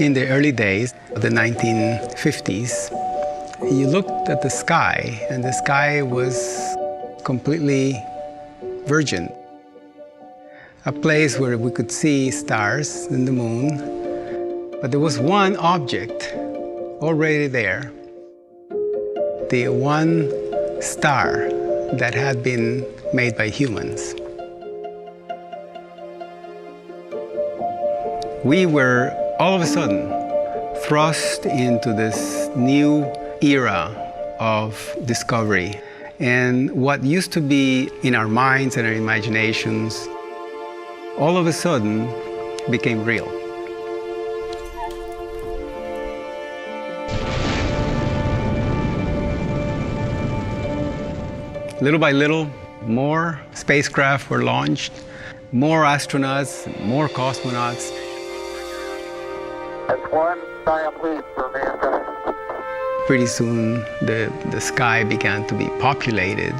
In the early days of the 1950s, you looked at the sky, and the sky was completely virgin. A place where we could see stars and the moon, but there was one object already there, the one star that had been made by humans. We were all of a sudden thrust into this new era of discovery. And what used to be in our minds and our imaginations, all of a sudden became real. Little by little, more spacecraft were launched, more astronauts, more cosmonauts. That's one giant leap for mankind. Pretty soon, the sky began to be populated.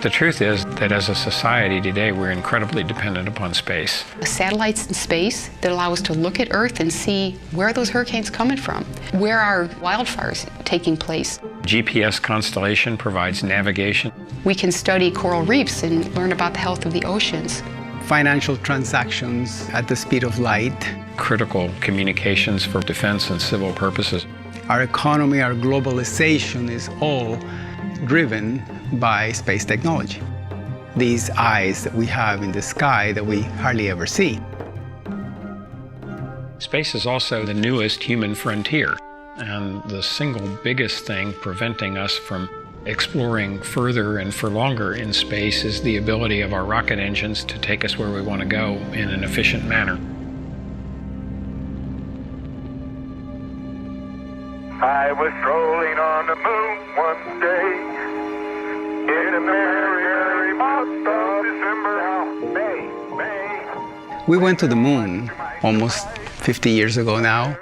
The truth is that as a society today, we're incredibly dependent upon space. Satellites in space that allow us to look at Earth and see where those hurricanes coming from, where are wildfires taking place. GPS constellation provides navigation. We can study coral reefs and learn about the health of the oceans. Financial transactions at the speed of light. Critical communications for defense and civil purposes. Our economy, our globalization is all driven by space technology. These eyes that we have in the sky that we hardly ever see. Space is also the newest human frontier, and the single biggest thing preventing us from exploring further and for longer in space is the ability of our rocket engines to take us where we want to go in an efficient manner. I was strolling on the moon one day in a merry, merry month of December. May. We went to the moon almost 50 years ago now,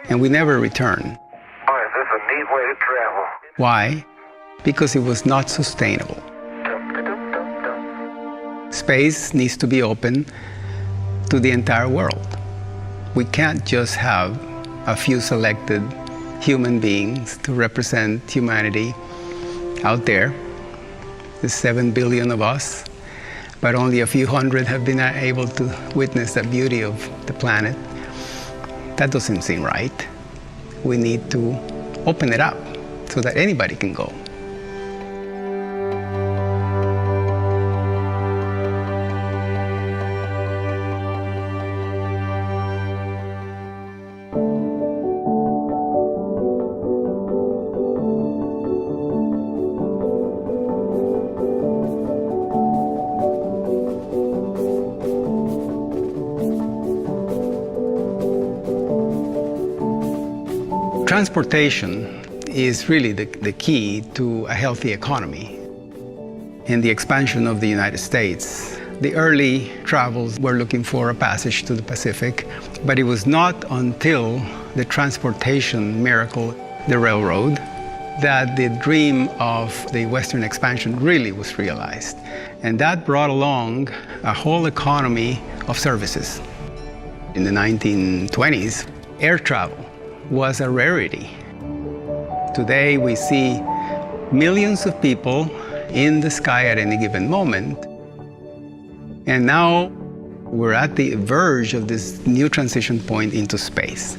and we never returned. Boy, is this a neat way to travel. Why? Because it was not sustainable. Space needs to be open to the entire world. We can't just have a few selected human beings to represent humanity out there. There's 7 billion of us, but only a few hundred have been able to witness the beauty of the planet. That doesn't seem right. We need to open it up so that anybody can go. Transportation is really the key to a healthy economy. In the expansion of the United States, the early travels were looking for a passage to the Pacific, but it was not until the transportation miracle, the railroad, that the dream of the Western expansion really was realized. And that brought along a whole economy of services. In the 1920s, air travel was a rarity. Today we see millions of people in the sky at any given moment. And now we're at the verge of this new transition point into space.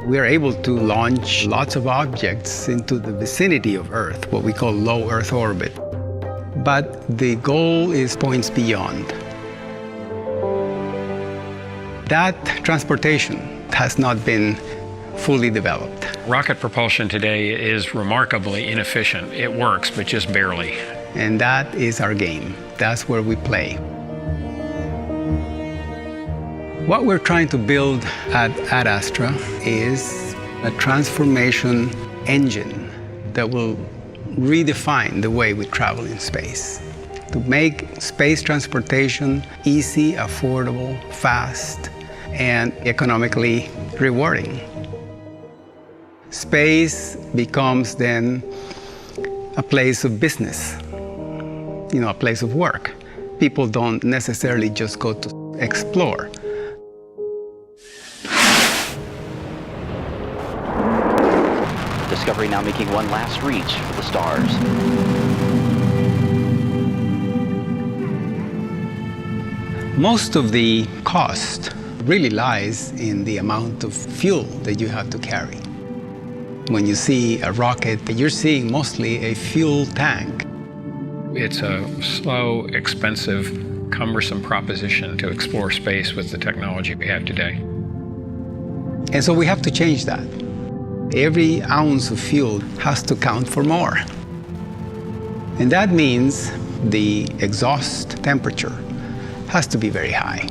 We are able to launch lots of objects into the vicinity of Earth, what we call low Earth orbit. But the goal is points beyond. That transportation has not been fully developed. Rocket propulsion today is remarkably inefficient. It works, but just barely. And that is our game. That's where we play. What we're trying to build at Astra is a transformation engine that will redefine the way we travel in space, to make space transportation easy, affordable, fast, and economically rewarding. Space becomes then a place of business. a place of work. People don't necessarily just go to explore. Discovery now making one last reach for the stars. Most of the cost really lies in the amount of fuel that you have to carry. When you see a rocket, you're seeing mostly a fuel tank. It's a slow, expensive, cumbersome proposition to explore space with the technology we have today. And so we have to change that. Every ounce of fuel has to count for more. And that means the exhaust temperature has to be very high.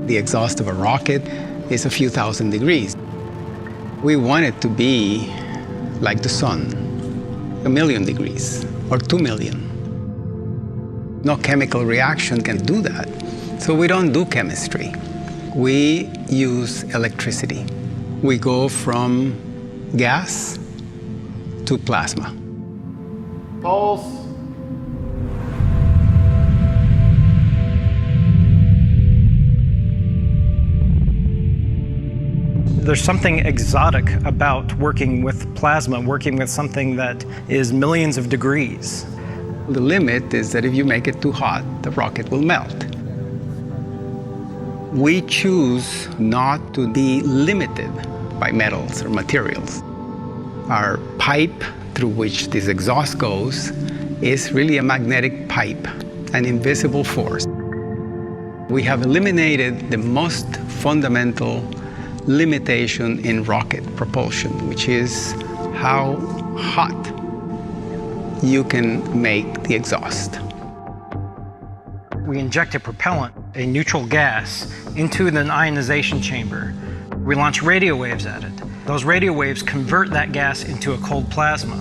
The exhaust of a rocket is a few thousand degrees. We want it to be like the sun, 1,000,000 degrees or 2 million. No chemical reaction can do that. So we don't do chemistry. We use electricity. We go from gas to plasma. Pulse. There's something exotic about working with plasma, working with something that is millions of degrees. The limit is that if you make it too hot, the rocket will melt. We choose not to be limited by metals or materials. Our pipe through which this exhaust goes is really a magnetic pipe, an invisible force. We have eliminated the most fundamental limitation in rocket propulsion, which is how hot you can make the exhaust. We inject a propellant, a neutral gas, into the ionization chamber. We launch radio waves at it. Those radio waves convert that gas into a cold plasma.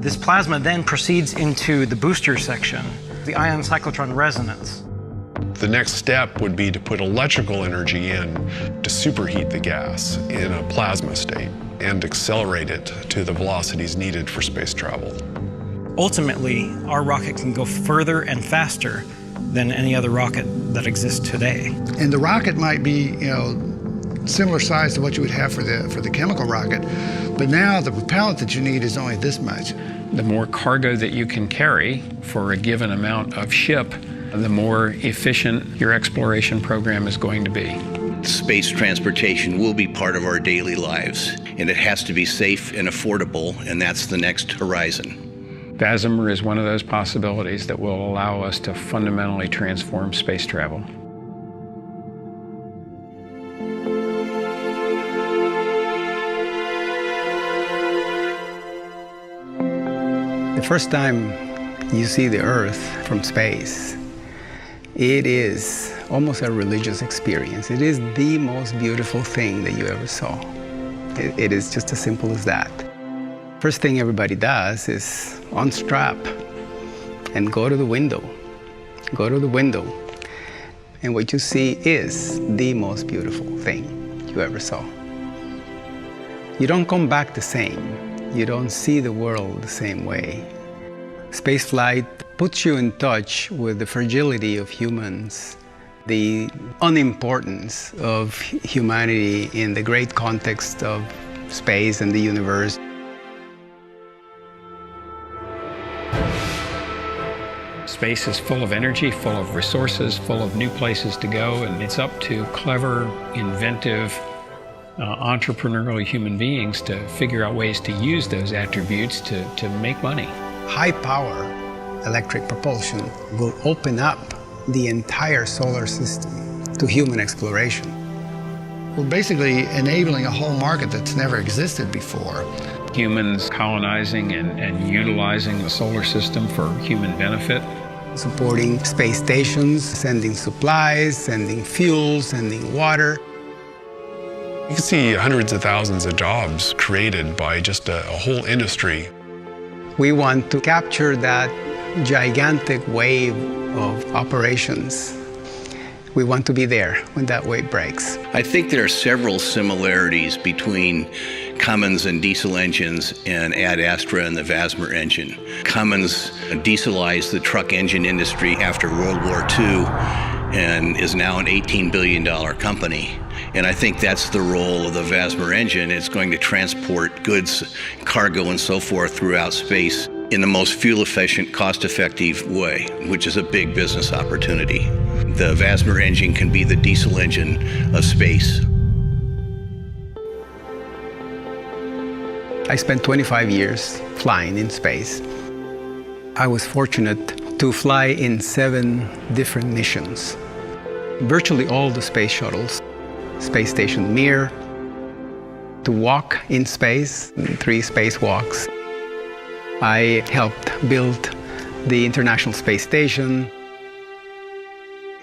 This plasma then proceeds into the booster section, the ion cyclotron resonance. The next step would be to put electrical energy in to superheat the gas in a plasma state and accelerate it to the velocities needed for space travel. Ultimately, our rocket can go further and faster than any other rocket that exists today. And the rocket might be, similar size to what you would have for the chemical rocket, but now the propellant that you need is only this much. The more cargo that you can carry for a given amount of ship, the more efficient your exploration program is going to be. Space transportation will be part of our daily lives, and it has to be safe and affordable, and that's the next horizon. VASIMR is one of those possibilities that will allow us to fundamentally transform space travel. The first time you see the Earth from space, it is almost a religious experience. It is the most beautiful thing that you ever saw. It is just as simple as that. First thing everybody does is unstrap and go to the window. Go to the window. And what you see is the most beautiful thing you ever saw. You don't come back the same. You don't see the world the same way. Spaceflight puts you in touch with the fragility of humans, the unimportance of humanity in the great context of space and the universe. Space is full of energy, full of resources, full of new places to go, and it's up to clever, inventive, entrepreneurial human beings to figure out ways to use those attributes to make money. High power electric propulsion will open up the entire solar system to human exploration. We're basically enabling a whole market that's never existed before. Humans colonizing and utilizing the solar system for human benefit. Supporting space stations, sending supplies, sending fuel, sending water. You can see hundreds of thousands of jobs created by just a whole industry. We want to capture that gigantic wave of operations We want to be there when that wave breaks. I think there are several similarities between Cummins and diesel engines and Ad Astra and the VASIMR engine. Cummins dieselized the truck engine industry after World War II and is now an $18 billion company. And I think that's the role of the VASIMR engine. It's going to transport goods, cargo, and so forth throughout space in the most fuel-efficient, cost-effective way, which is a big business opportunity. The VASIMR engine can be the diesel engine of space. I spent 25 years flying in space. I was fortunate to fly in 7 different missions. Virtually all the space shuttles, Space Station Mir, to walk in space, 3 spacewalks. I helped build the International Space Station.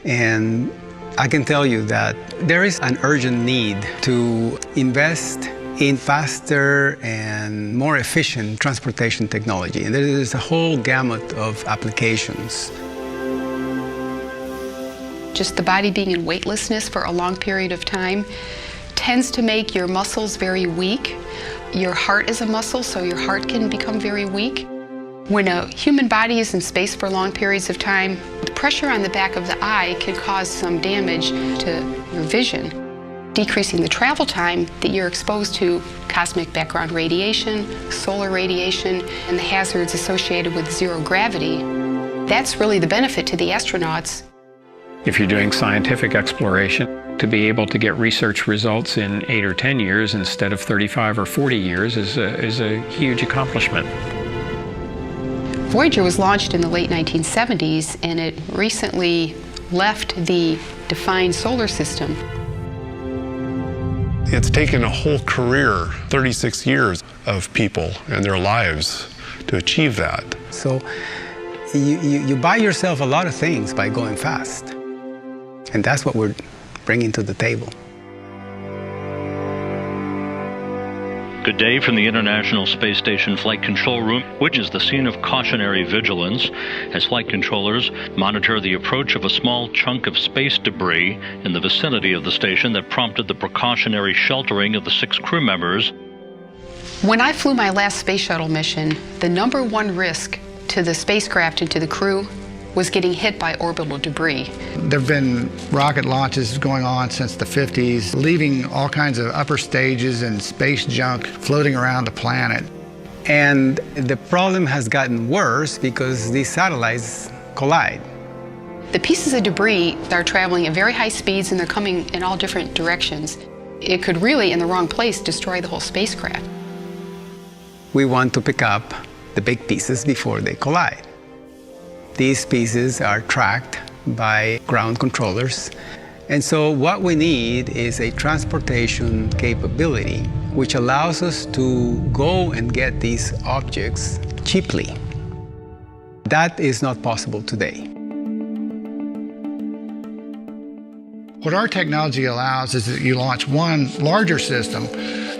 And I can tell you that there is an urgent need to invest in faster and more efficient transportation technology. And there is a whole gamut of applications. Just the body being in weightlessness for a long period of time tends to make your muscles very weak. Your heart is a muscle, so your heart can become very weak. When a human body is in space for long periods of time, the pressure on the back of the eye can cause some damage to your vision, decreasing the travel time that you're exposed to cosmic background radiation, solar radiation, and the hazards associated with zero gravity. That's really the benefit to the astronauts. If you're doing scientific exploration, to be able to get research results in 8 or 10 years instead of 35 or 40 years is a huge accomplishment. Voyager was launched in the late 1970s, and it recently left the defined solar system. It's taken a whole career, 36 years of people and their lives to achieve that. So you buy yourself a lot of things by going fast. And that's what we're bringing to the table. Good day from the International Space Station Flight Control Room, which is the scene of cautionary vigilance as flight controllers monitor the approach of a small chunk of space debris in the vicinity of the station that prompted the precautionary sheltering of the 6 crew members. When I flew my last space shuttle mission, the #1 risk to the spacecraft and to the crew was getting hit by orbital debris. There have been rocket launches going on since the 50s, leaving all kinds of upper stages and space junk floating around the planet. And the problem has gotten worse because these satellites collide. The pieces of debris are traveling at very high speeds, and they're coming in all different directions. It could really, in the wrong place, destroy the whole spacecraft. We want to pick up the big pieces before they collide. These pieces are tracked by ground controllers. And so what we need is a transportation capability which allows us to go and get these objects cheaply. That is not possible today. What our technology allows is that you launch one larger system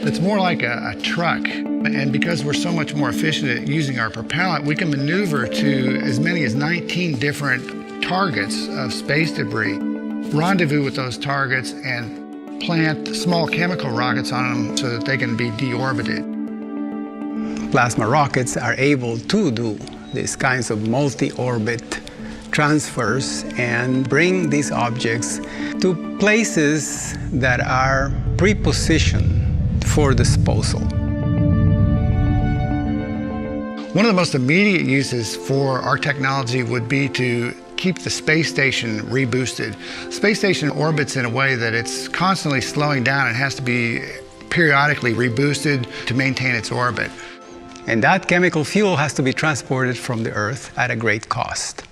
that's more like a truck. And because we're so much more efficient at using our propellant, we can maneuver to as many as 19 different targets of space debris, rendezvous with those targets, and plant small chemical rockets on them so that they can be deorbited. Plasma rockets are able to do these kinds of multi-orbit transfers and bring these objects to places that are pre-positioned for disposal. One of the most immediate uses for our technology would be to keep the space station reboosted. Space station orbits in a way that it's constantly slowing down and has to be periodically reboosted to maintain its orbit. And that chemical fuel has to be transported from the Earth at a great cost.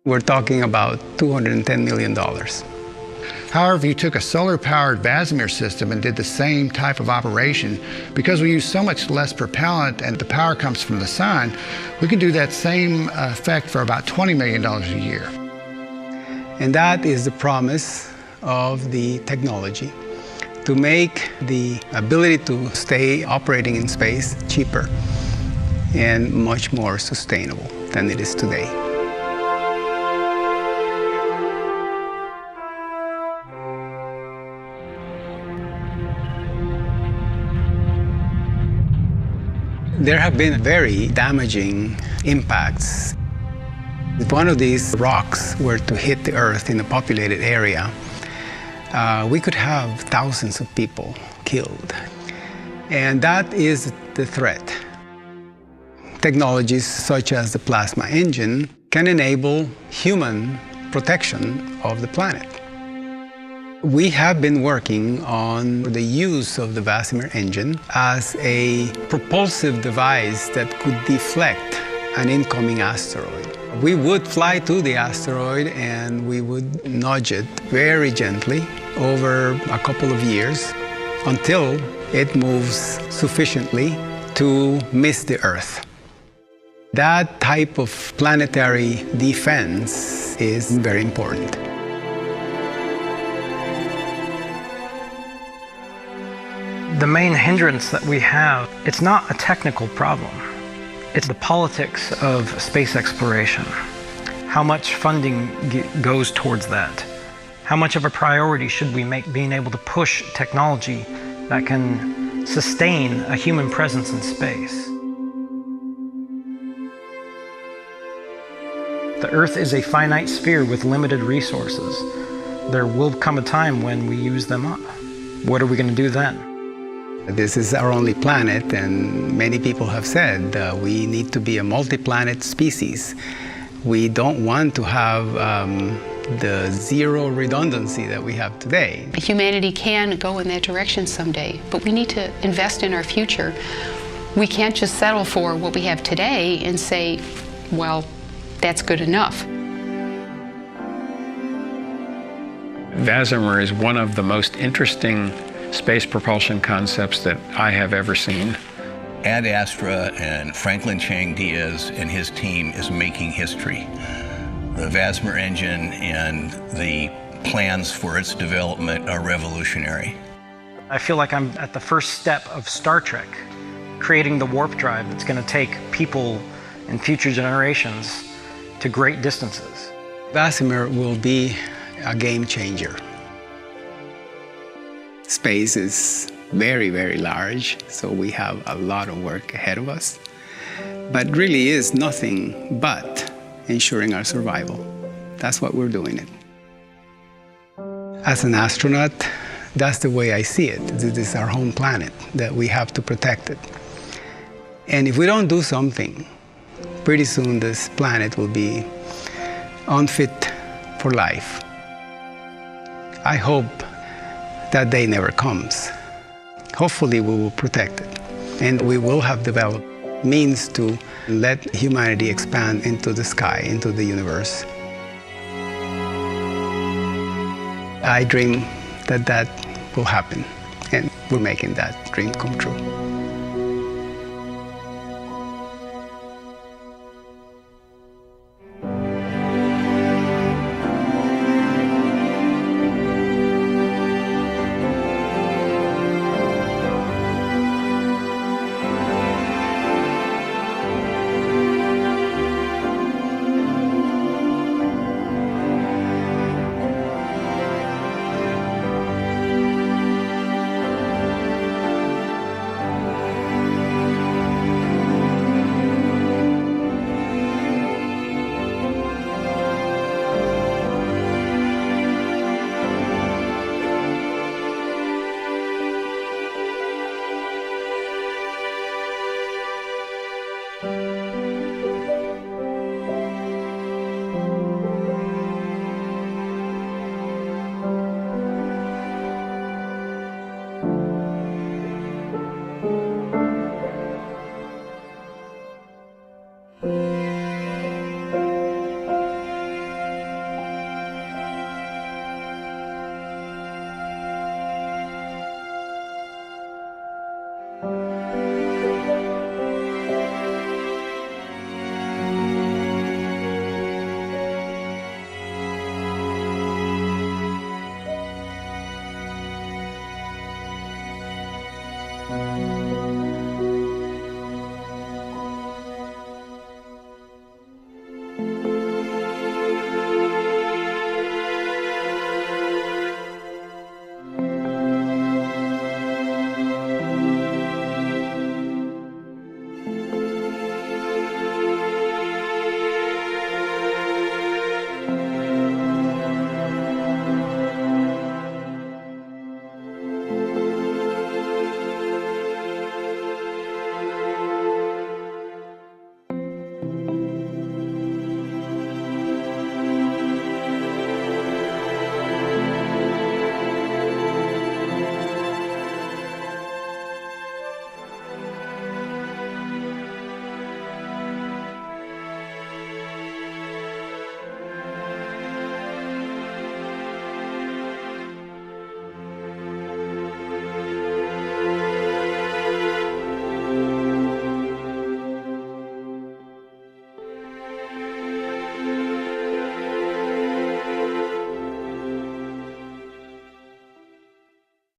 We're talking about $210 million. However, if you took a solar-powered VASIMR system and did the same type of operation, because we use so much less propellant and the power comes from the sun, we can do that same effect for about $20 million a year. And that is the promise of the technology, to make the ability to stay operating in space cheaper and much more sustainable than it is today. There have been very damaging impacts. If one of these rocks were to hit the Earth in a populated area, we could have thousands of people killed. And that is the threat. Technologies such as the plasma engine can enable human protection of the planet. We have been working on the use of the VASIMR engine as a propulsive device that could deflect an incoming asteroid. We would fly to the asteroid and we would nudge it very gently over a couple of years until it moves sufficiently to miss the Earth. That type of planetary defense is very important. The main hindrance that we have, it's not a technical problem. It's the politics of space exploration. How much funding goes towards that? How much of a priority should we make being able to push technology that can sustain a human presence in space? The Earth is a finite sphere with limited resources. There will come a time when we use them up. What are we going to do then? This is our only planet, and many people have said we need to be a multi-planet species. We don't want to have the zero redundancy that we have today. Humanity can go in that direction someday, but we need to invest in our future. We can't just settle for what we have today and say, well, that's good enough. VASIMR is one of the most interesting space propulsion concepts that I have ever seen. Ad Astra and Franklin Chang Diaz and his team is making history. The VASIMR engine and the plans for its development are revolutionary. I feel like I'm at the first step of Star Trek, creating the warp drive that's going to take people in future generations to great distances. VASIMR will be a game changer. Space is very, very large, so we have a lot of work ahead of us. But really is nothing but ensuring our survival. That's what we're doing it. As an astronaut, that's the way I see it. This is our home planet, that we have to protect it. And if we don't do something, pretty soon this planet will be unfit for life. I hope that day never comes. Hopefully we will protect it, and we will have developed means to let humanity expand into the sky, into the universe. I dream that that will happen, and we're making that dream come true.